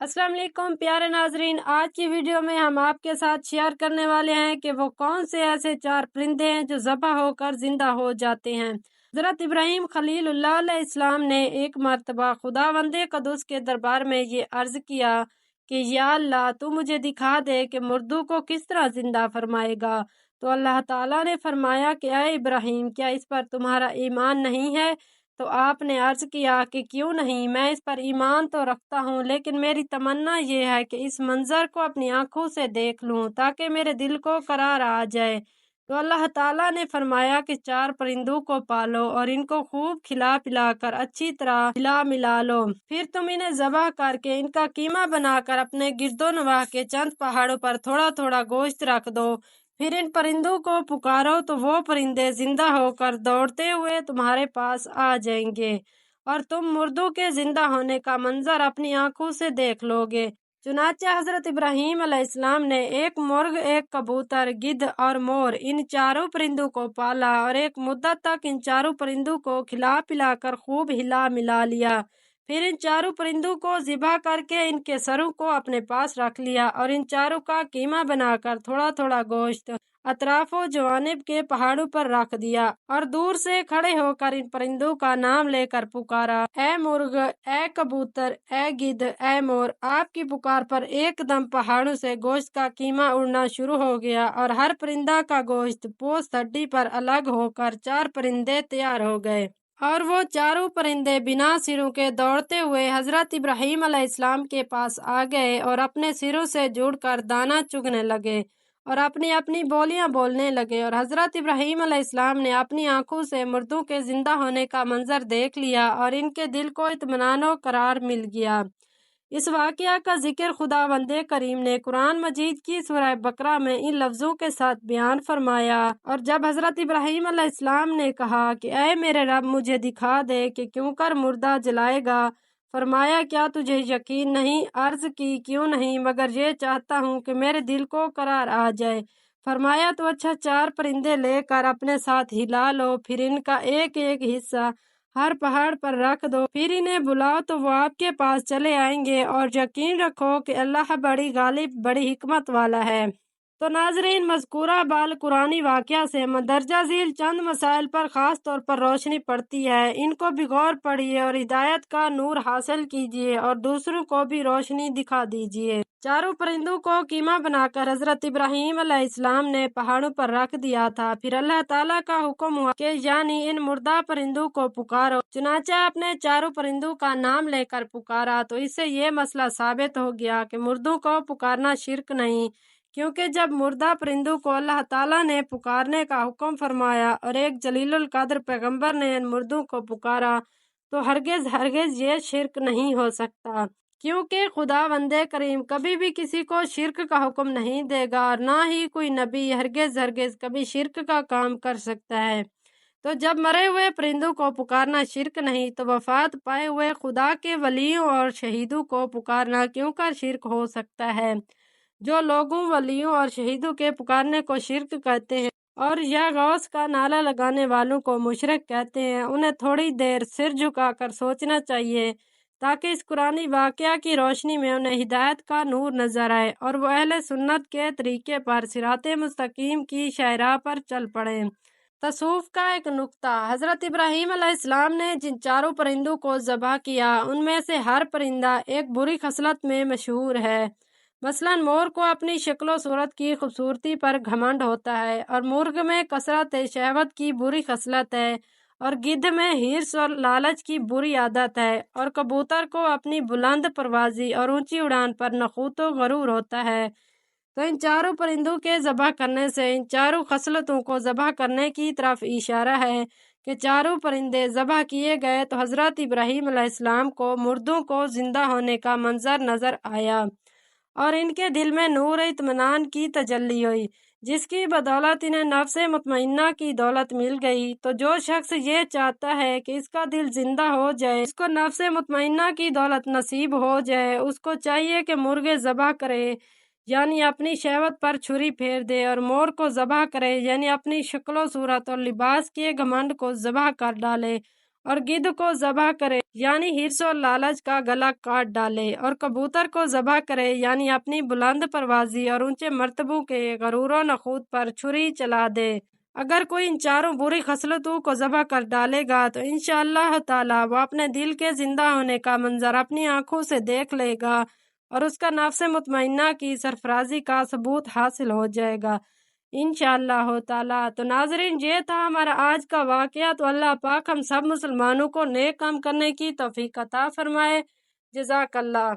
अस्सलाम वालेकुम प्यारे नाजरीन। आज की वीडियो में हम आपके साथ शेयर करने वाले हैं कि वो कौन से ऐसे 4 परिंदे हैं जो ज़बह होकर ज़िंदा हो जाते हैं। हज़रत इब्राहीम खलीलुल्लाह अलैहिस्सलाम ने एक मरतबा खुदावंदे क़ुद्दूस के दरबार में ये अर्ज़ किया कि या अल्लाह, तू मुझे दिखा दे कि मुर्दों को किस तरह ज़िंदा फरमाएगा। तो अल्लाह ताला ने फरमाया कि ऐ इब्राहीम, क्या इस पर तुम्हारा ईमान नहीं है? तो आपने अर्ज़ किया कि क्यों नहीं, मैं इस पर ईमान तो रखता हूँ, लेकिन मेरी तमन्ना ये है कि इस मंज़र को अपनी आँखों से देख लूँ ताकि मेरे दिल को करार आ जाए। तो अल्लाह ताला ने फरमाया कि 4 परिंदों को पालो और इनको खूब खिला पिला कर अच्छी तरह खिला मिला लो। फिर तुम इन्हें ज़बह करके इनका कीमा बनाकर अपने गिरदोनवाह के चंद पहाड़ों पर थोड़ा थोड़ा गोश्त रख दो। फिर इन परिंदों को पुकारो तो वो परिंदे जिंदा होकर दौड़ते हुए तुम्हारे पास आ जाएंगे और तुम मुर्दों के जिंदा होने का मंजर अपनी आंखों से देख लोगे। चुनाचे हजरत इब्राहीम अलैहिस्सलाम ने एक मुर्ग, एक कबूतर, गिद्ध और मोर इन चारों परिंदों को पाला और एक मुद्दत तक इन चारों परिंदों को खिला पिला कर खूब हिला मिला लिया। फिर इन चारों परिंदों को ज़िबा करके इनके सरों को अपने पास रख लिया और इन चारों का कीमा बनाकर थोड़ा थोड़ा गोश्त अतराफो जवानिब के पहाड़ों पर रख दिया और दूर से खड़े होकर इन परिंदों का नाम लेकर पुकारा, ए मुर्ग, ए कबूतर, ए गिद्ध, ए मोर। आपकी पुकार पर एकदम पहाड़ों से गोश्त का कीमा उड़ना शुरू हो गया और हर परिंदा का गोश्त पोस्त हड्डी पर अलग होकर 4 परिंदे तैयार हो गए और वो चारों परिंदे बिना सिरों के दौड़ते हुए हजरत इब्राहीम अलैहिस्सलाम के पास आ गए और अपने सिरों से जुड़कर दाना चुगने लगे और अपनी अपनी बोलियां बोलने लगे। और हजरत इब्राहीम अलैहिस्सलाम ने अपनी आंखों से मुर्दों के जिंदा होने का मंजर देख लिया और इनके दिल को इत्मीनान और करार मिल गया। इस वाक़या का जिक्र खुदावंदे करीम ने कुरान मजीद की सूरह बकरा में इन लफ्ज़ों के साथ बयान फरमाया। और जब हज़रत इब्राहीम अलैहिस्सलाम ने कहा कि ऐ मेरे रब, मुझे दिखा दे कि क्यों कर मुर्दा जलाएगा, फरमाया क्या तुझे यकीन नहीं? अर्ज़ की क्यों नहीं, मगर ये चाहता हूँ कि मेरे दिल को करार आ जाए। फरमाया तो अच्छा, 4 परिंदे लेकर अपने साथ हिला लो, फिर इनका एक एक हिस्सा हर पहाड़ पर रख दो, फिर इन्हें बुलाओ तो वो आपके पास चले आएंगे और यकीन रखो कि अल्लाह बड़ी गालिब, बड़ी हिकमत वाला है। तो नाजरीन, मज़कूरा बाल कुरानी वाक़या से मंदरजा झील चंद मसाइल पर ख़ास तौर पर रोशनी पड़ती है। इनको भी गौर पढ़िए और हिदायत का नूर हासिल कीजिए और दूसरों को भी रोशनी दिखा दीजिए। चारों परिंदों को कीमा बनाकर हजरत इब्राहीम अलैहिस्सलाम ने पहाड़ों पर रख दिया था। फिर अल्लाह ताला का हुक्म हुआ कि यानी इन मुर्दा परिंदों को पुकारो। चुनांचे आपने चारों परिंदों का नाम लेकर पुकारा तो इससे ये मसला साबित हो गया कि मुर्दों को पुकारना शिर्क नहीं, क्योंकि जब मुर्दा परिंदों को अल्लाह ताला ने पुकारने का हुक्म फरमाया और एक जलीलुल कद्र पैगंबर ने इन मुर्दों को पुकारा तो हरगिज हरगिज ये शिर्क नहीं हो सकता, क्योंकि खुदावंदे करीम कभी भी किसी को शिर्क का हुक्म नहीं देगा और ना ही कोई नबी हरगिज हरगिज कभी शिर्क का काम कर सकता है। तो जब मरे हुए परिंदों को पुकारना शिर्क नहीं, तो वफात पाए हुए खुदा के वलियों और शहीदों को पुकारना क्यों कर शिर्क हो सकता है। जो लोगों, वलियों और शहीदों के पुकारने को शिर्क कहते हैं और या गौस का नाला लगाने वालों को मुशरिक कहते हैं, उन्हें थोड़ी देर सिर झुकाकर सोचना चाहिए ताकि इस कुरानी वाक़या की रोशनी में उन्हें हिदायत का नूर नज़र आए और वह अहले सुन्नत के तरीके पर सिराते मुस्तकीम की शाहराह पर चल पड़ें। तसूफ का एक नुक्ता, हज़रत इब्राहीम अलैहिस्सलाम ने जिन चारों परिंदों को ज़बह किया उनमें से हर परिंदा एक बुरी खसलत में मशहूर है। मसलन मोर को अपनी शक्ल सूरत की खूबसूरती पर घमंड होता है और मुर्ग में कसरत शहवत की बुरी खसलत है और गिद्ध में हिर्स और लालच की बुरी आदत है और कबूतर को अपनी बुलंद परवाजी और ऊंची उड़ान पर नखूत व गरूर होता है। तो इन चारों परिंदों के ज़बह करने से इन चारों खसलतों को ज़बह करने की तरफ इशारा है कि चारों परिंदे ज़बह किए गए तो हज़रत इब्राहीम अलैहिस्सलाम को मुर्दों को ज़िंदा होने का मंजर नज़र आया और इनके दिल में नूर इत्मीनान की तजल्ली हुई, जिसकी बदौलत इन्हें नफ्स मुतमइन्ना की दौलत मिल गई। तो जो शख्स ये चाहता है कि इसका दिल जिंदा हो जाए, इसको नफ्स मुतमइन्ना की दौलत नसीब हो जाए, उसको चाहिए कि मुर्गे ज़बह करे यानी अपनी शहवत पर छुरी फेर दे और मोर को ज़बह करे यानी अपनी शक्ल सूरत और लिबास के घमंड को ज़बह कर डाले اور گدھ کو ذبح کرے یعنی حرص و لالچ کا گلا کاٹ ڈالے، اور کبوتر کو ذبح کرے یعنی اپنی بلند پروازی اور اونچے مرتبوں کے غرور و نخوت پر چھری چلا دے۔ اگر کوئی ان چاروں بری خصلتوں کو ذبح کر ڈالے گا تو انشاءاللہ تعالیٰ وہ اپنے دل کے زندہ ہونے کا منظر اپنی آنکھوں سے دیکھ لے گا اور اس کا نفس مطمئنہ کی سرفرازی کا ثبوت حاصل ہو جائے گا انشاءاللہ تعالیٰ۔ تو ناظرین، یہ تھا ہمارا آج کا واقعہ۔ تو اللہ پاک ہم سب مسلمانوں کو نیک کام کرنے کی توفیق عطا فرمائے۔ جزاک اللہ۔